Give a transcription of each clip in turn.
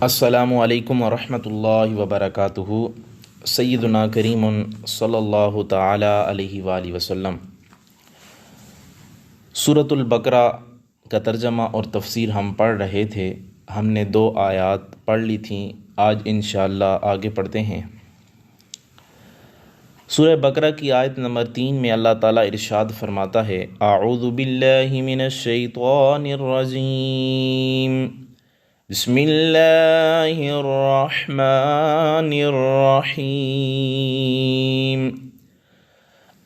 السلام علیکم ورحمۃ اللہ وبرکاتہ۔ سیدنا کریم صلی اللہ تعالی علیہ وآلہ وسلم۔ سورۃ البقرہ کا ترجمہ اور تفسیر ہم پڑھ رہے تھے۔ ہم نے 2 آیات پڑھ لی تھیں، آج انشاءاللہ آگے پڑھتے ہیں۔ سورہ بقرہ کی آیت نمبر 3 میں اللہ تعالیٰ ارشاد فرماتا ہے: اعوذ باللہ من الشیطان الرجیم، بسم اللہ الرحمن الرحیم،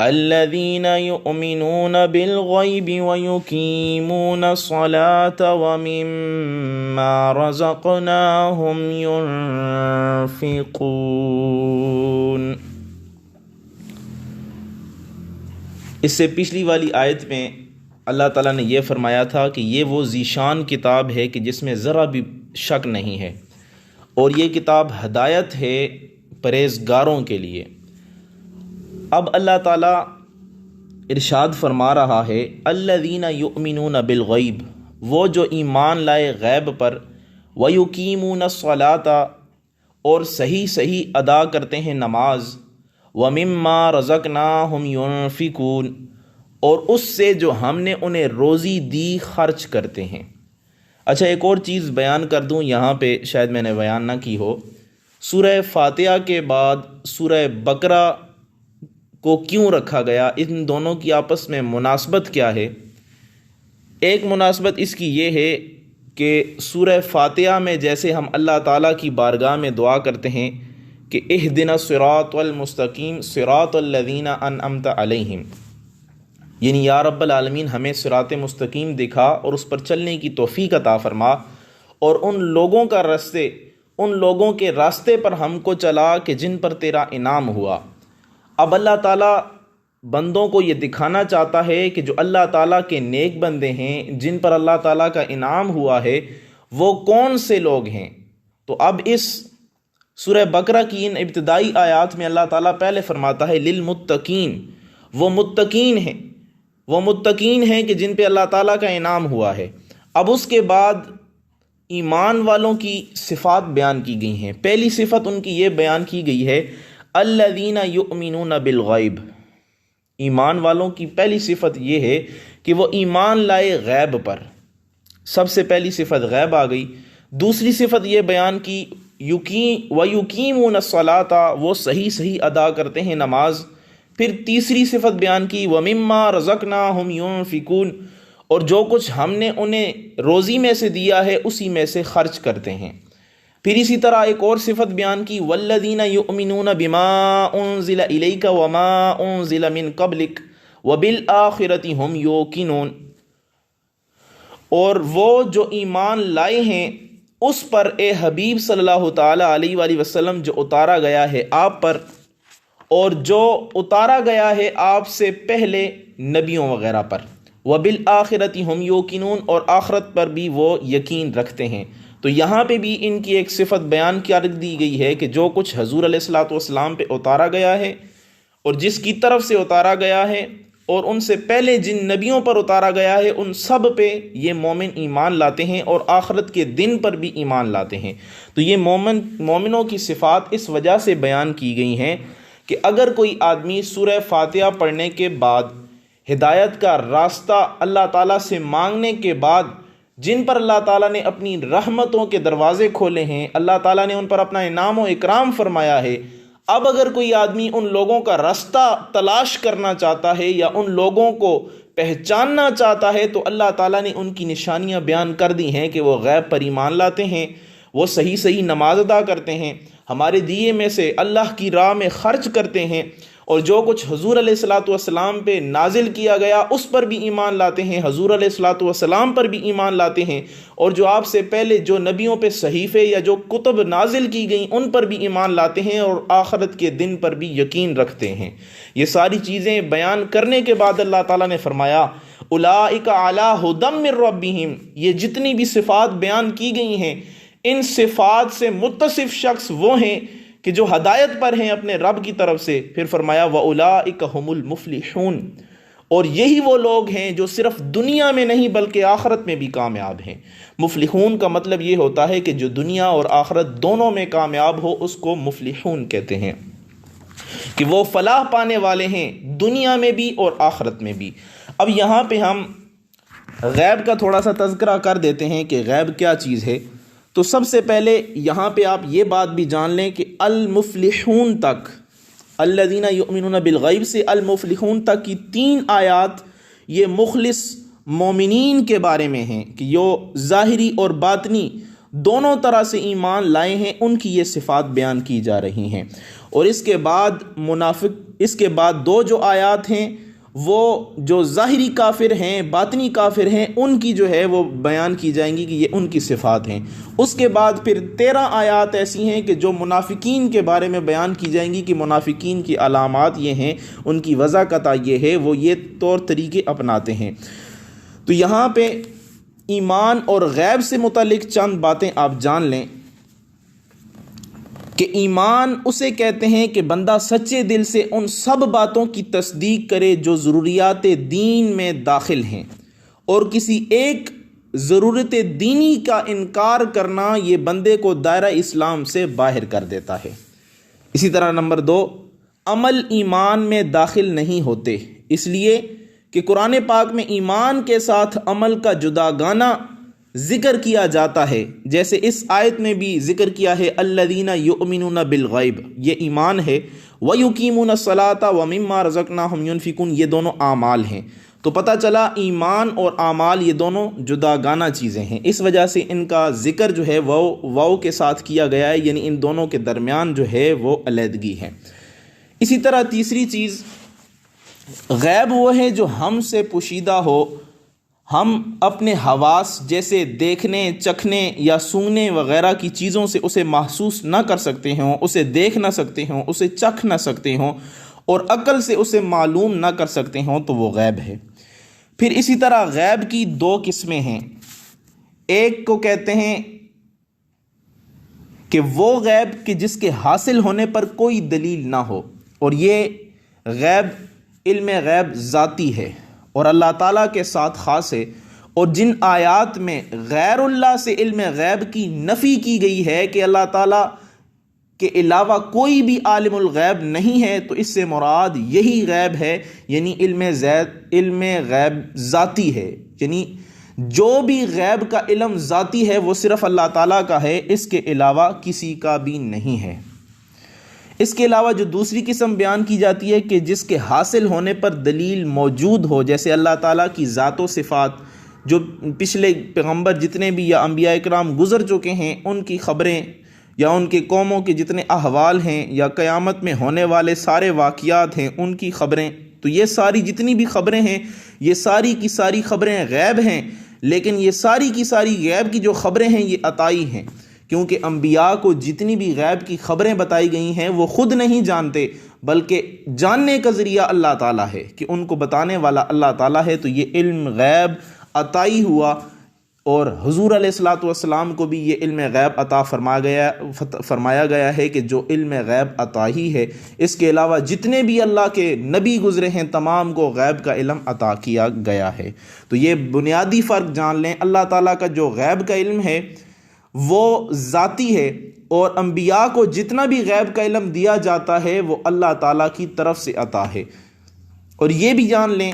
الذین یؤمنون بالغیب ویقیمون الصلاة ومما رزقناہم ينفقون۔ اس سے پچھلی والی آیت میں اللہ تعالیٰ نے یہ فرمایا تھا کہ یہ وہ ذیشان کتاب ہے کہ جس میں ذرا بھی شک نہیں ہے، اور یہ کتاب ہدایت ہے پرہیزگاروں کے لیے۔ اب اللہ تعالیٰ ارشاد فرما رہا ہے: الذین یؤمنون بالغیب، وہ جو ایمان لائے غیب پر، ویقیمون الصلاۃ، اور صحیح ادا کرتے ہیں نماز، ومما رزقناہم ينفقون، اور اس سے جو ہم نے انہیں روزی دی خرچ کرتے ہیں۔ اچھا، ایک اور چیز بیان کر دوں یہاں پہ، شاید میں نے بیان نہ کی ہو۔ سورہ فاتحہ کے بعد سورہ بقرہ کو کیوں رکھا گیا؟ ان دونوں کی آپس میں مناسبت کیا ہے؟ ایک مناسبت اس کی یہ ہے کہ سورہ فاتحہ میں جیسے ہم اللہ تعالیٰ کی بارگاہ میں دعا کرتے ہیں کہ اہدنا الصراط المستقیم صراط الذین انعمت علیہم، یعنی یا رب العالمین ہمیں صراط مستقیم دکھا اور اس پر چلنے کی توفیق عطا فرما، اور ان لوگوں کے راستے پر ہم کو چلا کہ جن پر تیرا انعام ہوا۔ اب اللہ تعالیٰ بندوں کو یہ دکھانا چاہتا ہے کہ جو اللہ تعالیٰ کے نیک بندے ہیں، جن پر اللہ تعالیٰ کا انعام ہوا ہے، وہ کون سے لوگ ہیں۔ تو اب اس سورہ بقرہ کی ان ابتدائی آیات میں اللہ تعالیٰ پہلے فرماتا ہے للمتقین، وہ متقین ہیں کہ جن پہ اللہ تعالیٰ کا انعام ہوا ہے۔ اب اس کے بعد ایمان والوں کی صفات بیان کی گئی ہیں۔ پہلی صفت ان کی یہ بیان کی گئی ہے الذین یؤمنون بالغیب۔ ایمان والوں کی پہلی صفت یہ ہے کہ وہ ایمان لائے غیب پر۔ سب سے پہلی صفت غیب آ گئی۔ دوسری صفت یہ بیان کی وَيُقِيمُونَ الصَّلَاةَ، وہ صحیح ادا کرتے ہیں نماز۔ پھر تیسری صفت بیان کی وَمِمَّا رَزَقْنَاهُمْ يُنْفِقُونَ، اور جو کچھ ہم نے انہیں روزی میں سے دیا ہے اسی میں سے خرچ کرتے ہیں۔ پھر اسی طرح ایک اور صفت بیان کی وَالَّذِينَ يُؤْمِنُونَ بِمَا أُنزِلَ إِلَيْكَ وَمَا أُنزِلَ مِن قَبْلِكَ وَبِالْآخِرَةِ هُمْ يُوقِنُونَ، اور وہ جو ایمان لائے ہیں اس پر اے حبیب صلی اللہ تعالی علیہ وآلہ وسلم جو اتارا گیا ہے آپ پر، اور جو اتارا گیا ہے آپ سے پہلے نبیوں وغیرہ پر، وَبِالْآخِرَةِ هُمْ يُوقِنُونَ، اور آخرت پر بھی وہ یقین رکھتے ہیں۔ تو یہاں پہ بھی ان کی ایک صفت بیان کر دی گئی ہے کہ جو کچھ حضور علیہ الصلوۃ والسلام پہ اتارا گیا ہے اور جس کی طرف سے اتارا گیا ہے اور ان سے پہلے جن نبیوں پر اتارا گیا ہے، ان سب پہ یہ مومن ایمان لاتے ہیں اور آخرت کے دن پر بھی ایمان لاتے ہیں۔ تو یہ مومنوں کی صفات اس وجہ سے بیان کی گئی ہیں کہ اگر کوئی آدمی سورہ فاتحہ پڑھنے کے بعد ہدایت کا راستہ اللہ تعالیٰ سے مانگنے کے بعد، جن پر اللہ تعالیٰ نے اپنی رحمتوں کے دروازے کھولے ہیں، اللہ تعالیٰ نے ان پر اپنا انعام و اکرام فرمایا ہے، اب اگر کوئی آدمی ان لوگوں کا راستہ تلاش کرنا چاہتا ہے یا ان لوگوں کو پہچاننا چاہتا ہے، تو اللہ تعالیٰ نے ان کی نشانیاں بیان کر دی ہیں کہ وہ غیب پر ایمان لاتے ہیں، وہ صحیح نماز ادا کرتے ہیں، ہمارے دیے میں سے اللہ کی راہ میں خرچ کرتے ہیں، اور جو کچھ حضور علیہ الصلوۃ والسلام پہ نازل کیا گیا اس پر بھی ایمان لاتے ہیں، حضور علیہ الصلوۃ والسلام پر بھی ایمان لاتے ہیں، اور جو آپ سے پہلے جو نبیوں پہ صحیفے یا جو کتب نازل کی گئیں ان پر بھی ایمان لاتے ہیں، اور آخرت کے دن پر بھی یقین رکھتے ہیں۔ یہ ساری چیزیں بیان کرنے کے بعد اللہ تعالیٰ نے فرمایا اولئک علی ھدی من ربہم، یہ جتنی بھی صفات بیان کی گئی ہیں ان صفات سے متصف شخص وہ ہیں کہ جو ہدایت پر ہیں اپنے رب کی طرف سے۔ پھر فرمایا وَأُولَئِكَ هُمُ الْمُفْلِحُونَ، اور یہی وہ لوگ ہیں جو صرف دنیا میں نہیں بلکہ آخرت میں بھی کامیاب ہیں۔ مفلحون کا مطلب یہ ہوتا ہے کہ جو دنیا اور آخرت دونوں میں کامیاب ہو اس کو مفلحون کہتے ہیں، کہ وہ فلاح پانے والے ہیں دنیا میں بھی اور آخرت میں بھی۔ اب یہاں پہ ہم غیب کا تھوڑا سا تذکرہ کر دیتے ہیں کہ غیب کیا چیز ہے۔ تو سب سے پہلے یہاں پہ آپ یہ بات بھی جان لیں کہ المفلحون تک، الذین یؤمنون بالغیب سے المفلحون تک کی 3 آیات یہ مخلص مومنین کے بارے میں ہیں کہ جو ظاہری اور باطنی دونوں طرح سے ایمان لائے ہیں، ان کی یہ صفات بیان کی جا رہی ہیں۔ اور اس کے بعد اس کے بعد 2 جو آیات ہیں وہ جو ظاہری کافر ہیں باطنی کافر ہیں ان کی جو ہے وہ بیان کی جائیں گی کہ یہ ان کی صفات ہیں۔ اس کے بعد پھر 13 آیات ایسی ہیں کہ جو منافقین کے بارے میں بیان کی جائیں گی کہ منافقین کی علامات یہ ہیں، ان کی وضاحت یہ ہے، وہ یہ طور طریقے اپناتے ہیں۔ تو یہاں پہ ایمان اور غیب سے متعلق چند باتیں آپ جان لیں کہ ایمان اسے کہتے ہیں کہ بندہ سچے دل سے ان سب باتوں کی تصدیق کرے جو ضروریات دین میں داخل ہیں، اور کسی ایک ضرورت دینی کا انکار کرنا یہ بندے کو دائرہ اسلام سے باہر کر دیتا ہے۔ اسی طرح نمبر 2، عمل ایمان میں داخل نہیں ہوتے، اس لیے کہ قرآن پاک میں ایمان کے ساتھ عمل کا جداگانہ ذکر کیا جاتا ہے، جیسے اس آیت میں بھی ذکر کیا ہے الذین یؤمنون بالغیب، یہ ایمان ہے، ویقیمون الصلاۃ ومما رزقناہم ینفقون، یہ دونوں اعمال ہیں۔ تو پتہ چلا ایمان اور اعمال یہ دونوں جداگانہ چیزیں ہیں، اس وجہ سے ان کا ذکر جو ہے وہ واو کے ساتھ کیا گیا ہے، یعنی ان دونوں کے درمیان جو ہے وہ علیحدگی ہے۔ اسی طرح تیسری چیز، غیب وہ ہے جو ہم سے پوشیدہ ہو، ہم اپنے حواس جیسے دیکھنے، چکھنے یا سونگنے وغیرہ کی چیزوں سے اسے محسوس نہ کر سکتے ہوں، اسے دیکھ نہ سکتے ہوں، اسے چکھ نہ سکتے ہوں، اور عقل سے اسے معلوم نہ کر سکتے ہوں، تو وہ غیب ہے۔ پھر اسی طرح غیب کی 2 قسمیں ہیں، ایک کو کہتے ہیں کہ وہ غیب کہ جس کے حاصل ہونے پر کوئی دلیل نہ ہو، اور یہ غیب علم غیب ذاتی ہے اور اللہ تعالیٰ کے ساتھ خاص ہے، اور جن آیات میں غیر اللہ سے علم غیب کی نفی کی گئی ہے کہ اللہ تعالیٰ کے علاوہ کوئی بھی عالم الغیب نہیں ہے، تو اس سے مراد یہی غیب ہے، یعنی علم غیب ذاتی ہے، یعنی جو بھی غیب کا علم ذاتی ہے وہ صرف اللہ تعالیٰ کا ہے، اس کے علاوہ کسی کا بھی نہیں ہے۔ اس کے علاوہ جو دوسری قسم بیان کی جاتی ہے کہ جس کے حاصل ہونے پر دلیل موجود ہو، جیسے اللہ تعالیٰ کی ذات و صفات، جو پچھلے پیغمبر جتنے بھی یا انبیاء اکرام گزر چکے ہیں ان کی خبریں، یا ان کے قوموں کے جتنے احوال ہیں، یا قیامت میں ہونے والے سارے واقعات ہیں ان کی خبریں، تو یہ ساری جتنی بھی خبریں ہیں یہ ساری کی ساری خبریں غیب ہیں، لیکن یہ ساری کی ساری غیب کی جو خبریں ہیں یہ عطائی ہیں، کیونکہ انبیاء کو جتنی بھی غیب کی خبریں بتائی گئی ہیں وہ خود نہیں جانتے، بلکہ جاننے کا ذریعہ اللہ تعالیٰ ہے کہ ان کو بتانے والا اللہ تعالیٰ ہے۔ تو یہ علم غیب عطائی ہوا، اور حضور علیہ الصلاۃ والسلام کو بھی یہ علم غیب عطا فرمایا گیا ہے کہ جو علم غیب عطا ہی ہے۔ اس کے علاوہ جتنے بھی اللہ کے نبی گزرے ہیں تمام کو غیب کا علم عطا کیا گیا ہے۔ تو یہ بنیادی فرق جان لیں، اللہ تعالیٰ کا جو غیب کا علم ہے وہ ذاتی ہے، اور انبیاء کو جتنا بھی غیب کا علم دیا جاتا ہے وہ اللہ تعالیٰ کی طرف سے عطا ہے۔ اور یہ بھی جان لیں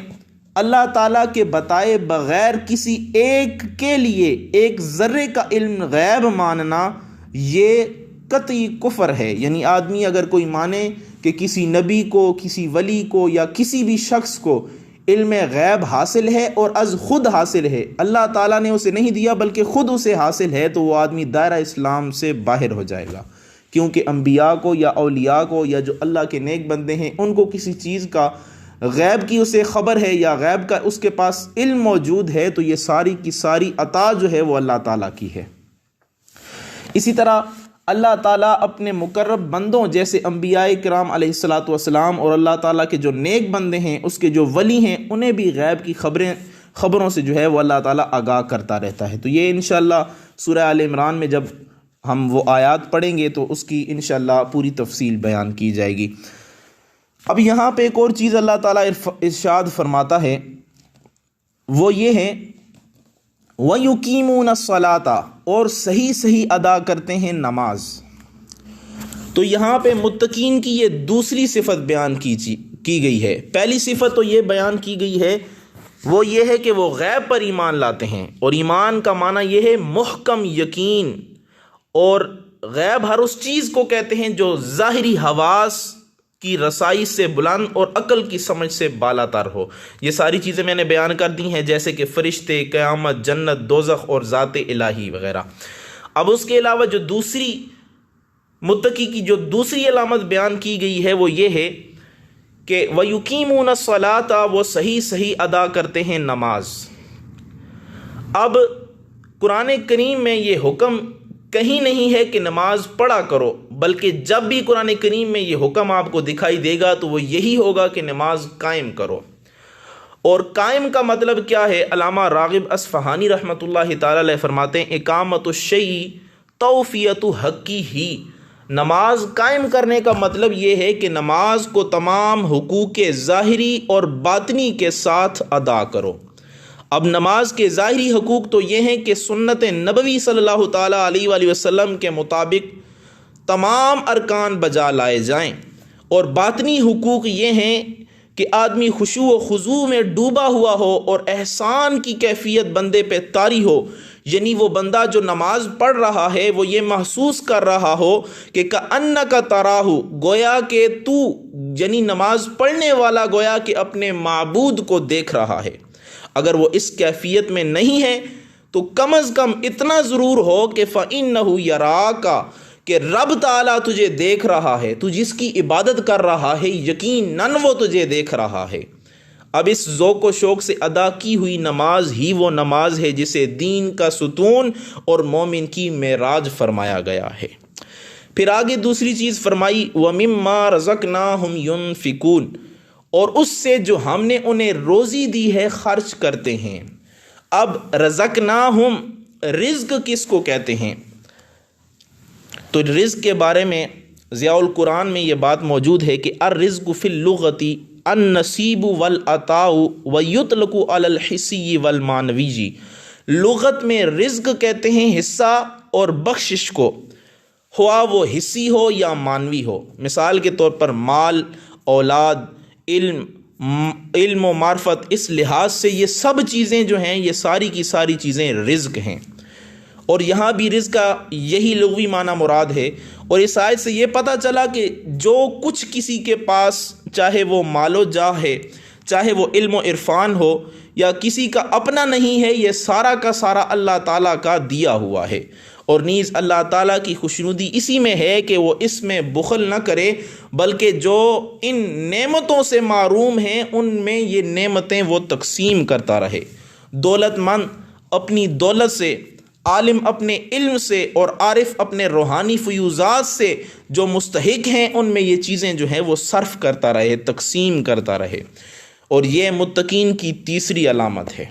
اللہ تعالیٰ کے بتائے بغیر کسی ایک کے لیے ایک ذرے کا علم غیب ماننا یہ قطعی کفر ہے، یعنی آدمی اگر کوئی مانے کہ کسی نبی کو، کسی ولی کو یا کسی بھی شخص کو علم غیب حاصل ہے اور از خود حاصل ہے، اللہ تعالیٰ نے اسے نہیں دیا بلکہ خود اسے حاصل ہے، تو وہ آدمی دائرہ اسلام سے باہر ہو جائے گا، کیونکہ انبیاء کو یا اولیاء کو یا جو اللہ کے نیک بندے ہیں ان کو کسی چیز کا غیب کی اسے خبر ہے یا غیب کا اس کے پاس علم موجود ہے، تو یہ ساری کی ساری عطا جو ہے وہ اللہ تعالیٰ کی ہے۔ اسی طرح اللہ تعالیٰ اپنے مقرب بندوں جیسے انبیاء کرام علیہ الصلاۃ والسلام اور اللہ تعالیٰ کے جو نیک بندے ہیں، اس کے جو ولی ہیں، انہیں بھی غیب کی خبروں سے جو ہے وہ اللہ تعالیٰ آگاہ کرتا رہتا ہے۔ تو یہ انشاءاللہ سورہ آل عمران میں جب ہم وہ آیات پڑھیں گے تو اس کی انشاءاللہ پوری تفصیل بیان کی جائے گی۔ اب یہاں پہ ایک اور چیز اللہ تعالیٰ ارشاد فرماتا ہے، وہ یہ ہے وَيُقِيمُونَ الصَّلَاةَ، اور صحیح ادا کرتے ہیں نماز۔ تو یہاں پہ متقین کی یہ دوسری صفت بیان کی گئی ہے۔ پہلی صفت تو یہ بیان کی گئی ہے، وہ یہ ہے کہ وہ غیب پر ایمان لاتے ہیں، اور ایمان کا معنی یہ ہے محکم یقین، اور غیب ہر اس چیز کو کہتے ہیں جو ظاہری حواس کی رسائی سے بلند اور عقل کی سمجھ سے بالا تر ہو۔ یہ ساری چیزیں میں نے بیان کر دی ہیں، جیسے کہ فرشتے، قیامت، جنت، دوزخ اور ذات الہی وغیرہ۔ اب اس کے علاوہ جو دوسری متقی کی جو دوسری علامت بیان کی گئی ہے، وہ یہ ہے کہ وَيُقِيمُونَ الصَّلَاةَ، وہ صحیح ادا کرتے ہیں نماز۔ اب قرآن کریم میں یہ حکم کہیں نہیں ہے کہ نماز پڑھا کرو، بلکہ جب بھی قرآن کریم میں یہ حکم آپ کو دکھائی دے گا تو وہ یہی ہوگا کہ نماز قائم کرو۔ اور قائم کا مطلب کیا ہے؟ علامہ راغب اصفہانی رحمۃ اللہ تعالی علیہ فرماتے ہیں اقامت الشیء توفیۃ حقہ، نماز قائم کرنے کا مطلب یہ ہے کہ نماز کو تمام حقوق ظاہری اور باطنی کے ساتھ ادا کرو۔ اب نماز کے ظاہری حقوق تو یہ ہیں کہ سنت نبوی صلی اللہ تعالیٰ علیہ وآلہ وسلم کے مطابق تمام ارکان بجا لائے جائیں، اور باطنی حقوق یہ ہیں کہ آدمی خشوع و خضوع میں ڈوبا ہوا ہو اور احسان کی کیفیت بندے پہ طاری ہو، یعنی وہ بندہ جو نماز پڑھ رہا ہے وہ یہ محسوس کر رہا ہو کہ کأنک تراہ، گویا کہ تو یعنی نماز پڑھنے والا گویا کہ اپنے معبود کو دیکھ رہا ہے۔ اگر وہ اس کیفیت میں نہیں ہے تو کم از کم اتنا ضرور ہو کہ فَإِنَّهُ يَرَاكَ، کہ رب تعالیٰ تجھے دیکھ رہا ہے، تو جس کی عبادت کر رہا ہے یقیناً وہ تجھے دیکھ رہا ہے۔ اب اس ذوق و شوق سے ادا کی ہوئی نماز ہی وہ نماز ہے جسے دین کا ستون اور مومن کی معراج فرمایا گیا ہے۔ پھر آگے دوسری چیز فرمائی وَمِمَّا رَزَقْنَاهُمْ يُنْفِقُونَ، اور اس سے جو ہم نے انہیں روزی دی ہے خرچ کرتے ہیں۔ اب رزقناہم، رزق کس کو کہتے ہیں؟ تو رزق کے بارے میں ضیاء القرآن میں یہ بات موجود ہے کہ الرزق فی اللغۃ النصیب والعطاء ویطلق علی الحسی والمعنوی، لغت میں رزق کہتے ہیں حصہ اور بخشش کو، ہوا وہ حصی ہو یا معنوی ہو۔ مثال کے طور پر مال، اولاد، علم و معرفت، اس لحاظ سے یہ سب چیزیں جو ہیں یہ ساری کی ساری چیزیں رزق ہیں، اور یہاں بھی رزق کا یہی لغوی معنی مراد ہے۔ اور اس آیت سے یہ پتہ چلا کہ جو کچھ کسی کے پاس، چاہے وہ مال و جاہ ہے، چاہے وہ علم و عرفان ہو، یا کسی کا اپنا نہیں ہے، یہ سارا کا سارا اللہ تعالیٰ کا دیا ہوا ہے۔ اور نیز اللہ تعالیٰ کی خوشنودی اسی میں ہے کہ وہ اس میں بخل نہ کرے، بلکہ جو ان نعمتوں سے محروم ہیں ان میں یہ نعمتیں وہ تقسیم کرتا رہے۔ دولت مند اپنی دولت سے، عالم اپنے علم سے، اور عارف اپنے روحانی فیوزات سے جو مستحق ہیں ان میں یہ چیزیں جو ہیں وہ صرف کرتا رہے، تقسیم کرتا رہے۔ اور یہ متقین کی تیسری علامت ہے۔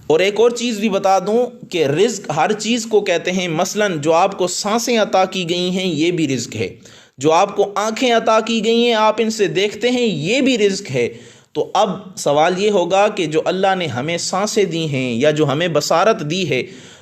اور ایک اور چیز بھی بتا دوں کہ رزق ہر چیز کو کہتے ہیں، مثلاً جو آپ کو سانسیں عطا کی گئی ہیں یہ بھی رزق ہے، جو آپ کو آنکھیں عطا کی گئی ہیں آپ ان سے دیکھتے ہیں یہ بھی رزق ہے۔ تو اب سوال یہ ہوگا کہ جو اللہ نے ہمیں سانسیں دی ہیں یا جو ہمیں بصارت دی ہے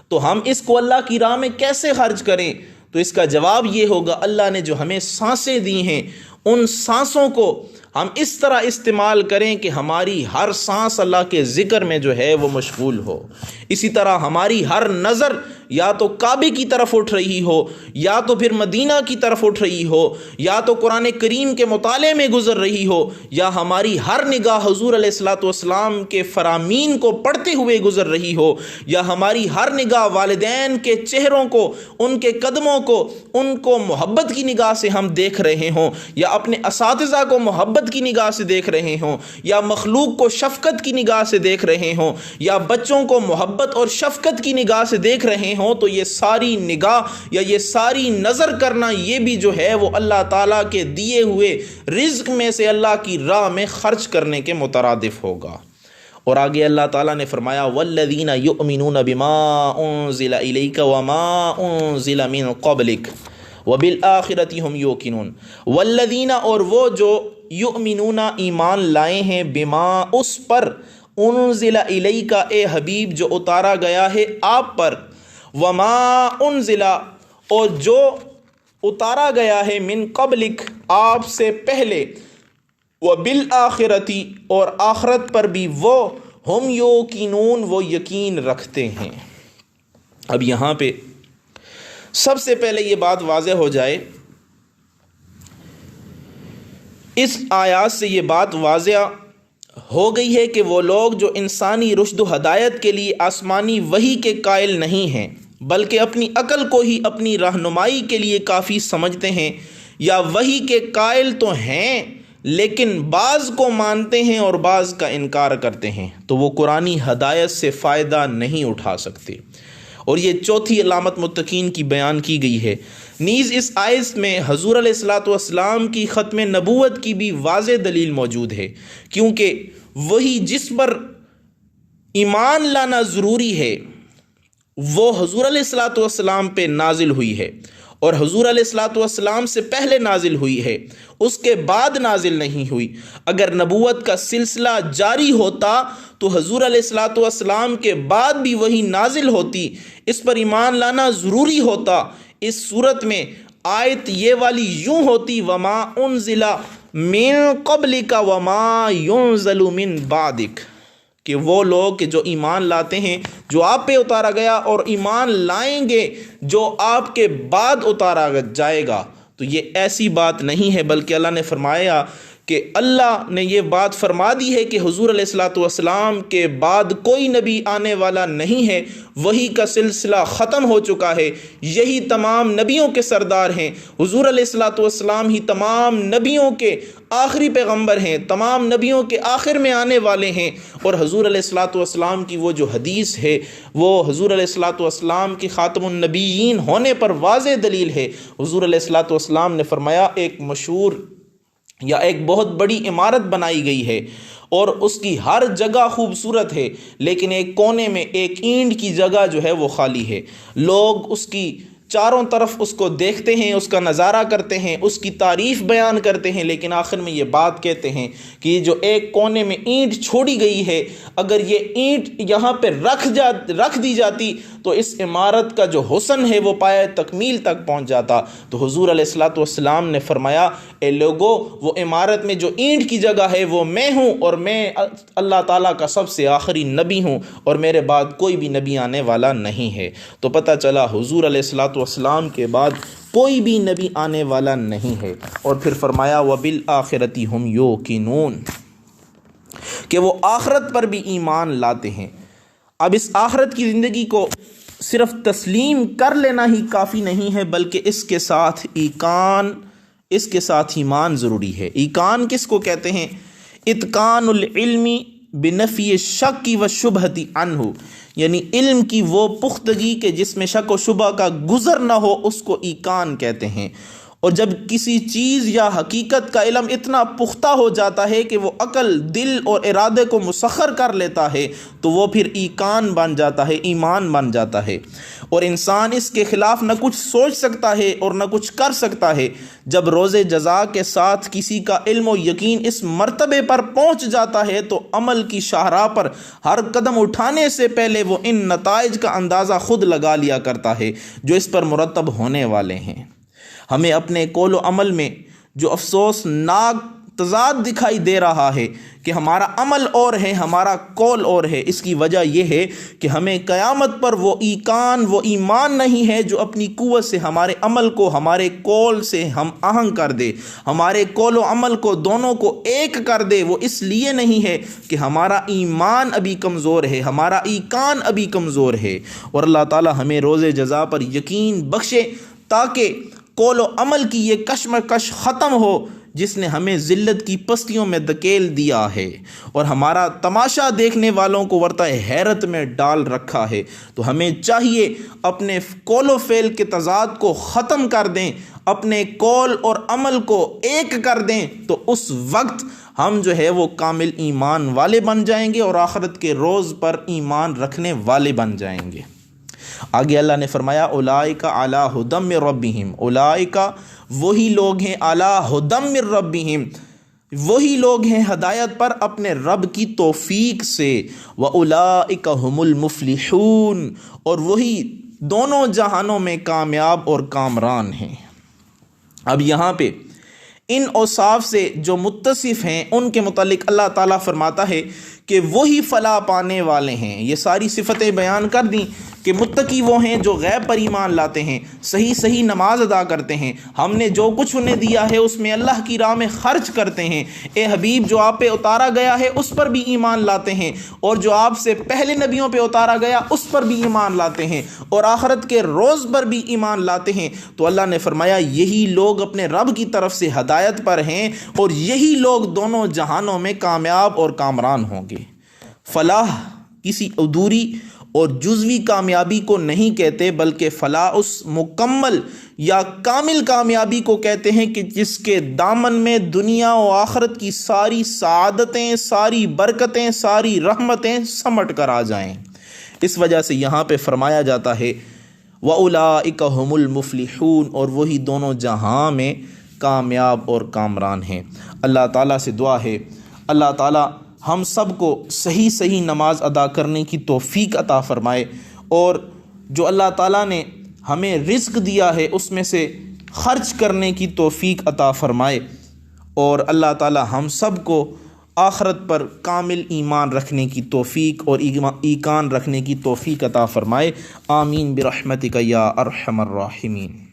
تو ہم اس کو اللہ کی راہ میں کیسے خرچ کریں؟ تو اس کا جواب یہ ہوگا اللہ نے جو ہمیں سانسیں دی ہیں ان سانسوں کو ہم اس طرح استعمال کریں کہ ہماری ہر سانس اللہ کے ذکر میں جو ہے وہ مشغول ہو۔ اسی طرح ہماری ہر نظر یا تو کعبے کی طرف اٹھ رہی ہو، یا تو پھر مدینہ کی طرف اٹھ رہی ہو، یا تو قرآن کریم کے مطالعے میں گزر رہی ہو، یا ہماری ہر نگاہ حضور علیہ الصلوۃ والسلام کے فرامین کو پڑھتے ہوئے گزر رہی ہو، یا ہماری ہر نگاہ والدین کے چہروں کو، ان کے قدموں کو، ان کو محبت کی نگاہ سے ہم دیکھ رہے ہوں، یا اپنے اساتذہ کو محبت کی نگاہ سے دیکھ رہے ہوں، یا مخلوق کو شفقت کی نگاہ سے دیکھ رہے ہوں، یا بچوں کو محبت اور شفقت کی نگاہ سے دیکھ رہے ہوں، تو یہ ساری نگاہ یا یہ ساری نظر کرنا یہ بھی جو ہے وہ اللہ تعالیٰ کے دیے ہوئے رزق میں سے اللہ کی راہ میں خرچ کرنے کے مترادف ہوگا۔ اور آگے اللہ تعالیٰ نے فرمایا والذین یؤمنون بما انزل الیک وما انزل من قبلک وبالآخرۃ ہم یوقنون، والذین اور وہ جو یؤمنون ایمان لائے ہیں، بما اس پر، انزل الیک اے حبیب جو اتارا گیا ہے آپ پر، وما انزل اور جو اتارا گیا ہے، من قبلک آپ سے پہلے، وبالآخرۃ اور آخرت پر بھی، وہ ہم یوقنون وہ یقین رکھتے ہیں۔ اب یہاں پہ سب سے پہلے یہ بات واضح ہو جائے، اس آیات سے یہ بات واضح ہو گئی ہے کہ وہ لوگ جو انسانی رشد و ہدایت کے لیے آسمانی وحی کے قائل نہیں ہیں، بلکہ اپنی عقل کو ہی اپنی رہنمائی کے لیے کافی سمجھتے ہیں، یا وحی کے قائل تو ہیں لیکن بعض کو مانتے ہیں اور بعض کا انکار کرتے ہیں، تو وہ قرآنی ہدایت سے فائدہ نہیں اٹھا سکتے۔ اور یہ چوتھی علامت متقین کی بیان کی گئی ہے۔ نیز اس آیت میں حضور علیہ الصلاۃ والسلام کی ختم نبوت کی بھی واضح دلیل موجود ہے، کیونکہ وہی جس پر ایمان لانا ضروری ہے وہ حضور علیہ الصلاۃ والسلام پہ نازل ہوئی ہے، اور حضور علیہ الصلاۃ والسلام سے پہلے نازل ہوئی ہے، اس کے بعد نازل نہیں ہوئی۔ اگر نبوت کا سلسلہ جاری ہوتا تو حضور علیہ الصلاۃ والسلام کے بعد بھی وہی نازل ہوتی، اس پر ایمان لانا ضروری ہوتا۔ اس صورت میں آیت یہ والی یوں ہوتی، وما انزل من قبلک وما ينزل من بعدک، کہ وہ لوگ کہ جو ایمان لاتے ہیں جو آپ پہ اتارا گیا، اور ایمان لائیں گے جو آپ کے بعد اتارا جائے گا، تو یہ ایسی بات نہیں ہے، بلکہ اللہ نے فرمایا کہ اللہ نے یہ بات فرما دی ہے کہ حضور علیہ الصلاۃ والسلام کے بعد کوئی نبی آنے والا نہیں ہے، وحی کا سلسلہ ختم ہو چکا ہے، یہی تمام نبیوں کے سردار ہیں، حضور علیہ الصلاۃ والسلام ہی تمام نبیوں کے آخری پیغمبر ہیں، تمام نبیوں کے آخر میں آنے والے ہیں۔ اور حضور علیہ الصلاۃ والسلام کی وہ جو حدیث ہے وہ حضور علیہ الصلاۃ والسلام کی خاتم النبیین ہونے پر واضح دلیل ہے۔ حضور علیہ الصلاۃ والسلام نے فرمایا، ایک مشہور یا ایک بہت بڑی عمارت بنائی گئی ہے اور اس کی ہر جگہ خوبصورت ہے، لیکن ایک کونے میں ایک اینٹ کی جگہ جو ہے وہ خالی ہے، لوگ اس کی چاروں طرف اس کو دیکھتے ہیں، اس کا نظارہ کرتے ہیں، اس کی تعریف بیان کرتے ہیں، لیکن آخر میں یہ بات کہتے ہیں کہ یہ جو ایک کونے میں اینٹ چھوڑی گئی ہے، اگر یہ اینٹ یہاں پہ رکھ دی جاتی تو اس عمارت کا جو حسن ہے وہ پایہ تکمیل تک پہنچ جاتا۔ تو حضور علیہ الصلاۃ والسلام نے فرمایا، اے لوگو، وہ عمارت میں جو اینٹ کی جگہ ہے وہ میں ہوں، اور میں اللہ تعالیٰ کا سب سے آخری نبی ہوں، اور میرے بعد کوئی بھی نبی آنے والا نہیں ہے۔ تو پتہ چلا حضور علیہ الصلاۃ والسلام کے بعد کوئی بھی نبی آنے والا نہیں ہے۔ اور پھر فرمایا، وبالآخرۃ ہم یوقنون، کہ وہ آخرت پر بھی ایمان لاتے ہیں۔ اب اس آخرت کی زندگی کو صرف تسلیم کر لینا ہی کافی نہیں ہے، بلکہ اس کے ساتھ ایمان ضروری ہے۔ ایقان کس کو کہتے ہیں؟ اتقان العلم بنفی الشک والشبہۃ عنہ، یعنی علم کی وہ پختگی کہ جس میں شک و شبہ کا گزر نہ ہو، اس کو ایقان کہتے ہیں۔ اور جب کسی چیز یا حقیقت کا علم اتنا پختہ ہو جاتا ہے کہ وہ عقل، دل اور ارادے کو مسخر کر لیتا ہے، تو وہ پھر ایقان بن جاتا ہے، ایمان بن جاتا ہے، اور انسان اس کے خلاف نہ کچھ سوچ سکتا ہے اور نہ کچھ کر سکتا ہے۔ جب روز جزا کے ساتھ کسی کا علم و یقین اس مرتبے پر پہنچ جاتا ہے تو عمل کی شاہراہ پر ہر قدم اٹھانے سے پہلے وہ ان نتائج کا اندازہ خود لگا لیا کرتا ہے جو اس پر مرتب ہونے والے ہیں۔ ہمیں اپنے قول و عمل میں جو افسوسناک تضاد دکھائی دے رہا ہے کہ ہمارا عمل اور ہے، ہمارا قول اور ہے، اس کی وجہ یہ ہے کہ ہمیں قیامت پر وہ ایمان نہیں ہے جو اپنی قوت سے ہمارے عمل کو ہمارے قول سے ہم آہنگ کر دے، ہمارے قول و عمل کو دونوں کو ایک کر دے۔ وہ اس لیے نہیں ہے کہ ہمارا ایمان ابھی کمزور ہے، ہمارا ایقان ابھی کمزور ہے۔ اور اللہ تعالی ہمیں روز جزا پر یقین بخشے تاکہ قول و عمل کی یہ کشمکش ختم ہو جس نے ہمیں ذلت کی پستیوں میں دھکیل دیا ہے اور ہمارا تماشا دیکھنے والوں کو ورطہ حیرت میں ڈال رکھا ہے۔ تو ہمیں چاہیے اپنے قول و فعل کے تضاد کو ختم کر دیں، اپنے قول اور عمل کو ایک کر دیں، تو اس وقت ہم جو ہے وہ کامل ایمان والے بن جائیں گے اور آخرت کے روز پر ایمان رکھنے والے بن جائیں گے۔ آگے اللہ نے فرمایا اولئک علی ھدی من ربہم، اولئک وہی لوگ ہیں علی ھدی من ربہم، وہی لوگ ہیں ہدایت پر اپنے رب کی توفیق سے، وَأُولَئِكَ هُمُ الْمُفْلِحُونَ اور وہی دونوں جہانوں میں کامیاب اور کامران ہیں۔ اب یہاں پہ ان اوصاف سے جو متصف ہیں ان کے متعلق اللہ تعالیٰ فرماتا ہے کہ وہی فلاح پانے والے ہیں۔ یہ ساری صفتیں بیان کر دیں کہ متقی وہ ہیں جو غیب پر ایمان لاتے ہیں، صحیح نماز ادا کرتے ہیں، ہم نے جو کچھ انہیں دیا ہے اس میں اللہ کی راہ میں خرچ کرتے ہیں، اے حبیب جو آپ پہ اتارا گیا ہے اس پر بھی ایمان لاتے ہیں، اور جو آپ سے پہلے نبیوں پہ اتارا گیا اس پر بھی ایمان لاتے ہیں، اور آخرت کے روز پر بھی ایمان لاتے ہیں۔ تو اللہ نے فرمایا یہی لوگ اپنے رب کی طرف سے ہدایت پر ہیں، اور یہی لوگ دونوں جہانوں میں کامیاب اور کامران ہوں گے۔ فلاح کسی ادھوری اور جزوی کامیابی کو نہیں کہتے، بلکہ فلاح اس مکمل یا کامل کامیابی کو کہتے ہیں کہ جس کے دامن میں دنیا و آخرت کی ساری سعادتیں، ساری برکتیں، ساری رحمتیں سمٹ کر آ جائیں۔ اس وجہ سے یہاں پہ فرمایا جاتا ہے وَأُولَئِكَ هُمُ الْمُفْلِحُونَ اور وہی دونوں جہاں میں کامیاب اور کامران ہیں۔ اللہ تعالیٰ سے دعا ہے اللہ تعالیٰ ہم سب کو صحیح نماز ادا کرنے کی توفیق عطا فرمائے، اور جو اللہ تعالیٰ نے ہمیں رزق دیا ہے اس میں سے خرچ کرنے کی توفیق عطا فرمائے، اور اللہ تعالیٰ ہم سب کو آخرت پر کامل ایمان رکھنے کی توفیق اور ایقان رکھنے کی توفیق عطا فرمائے۔ آمین برحمتک یا ارحم الراحمین۔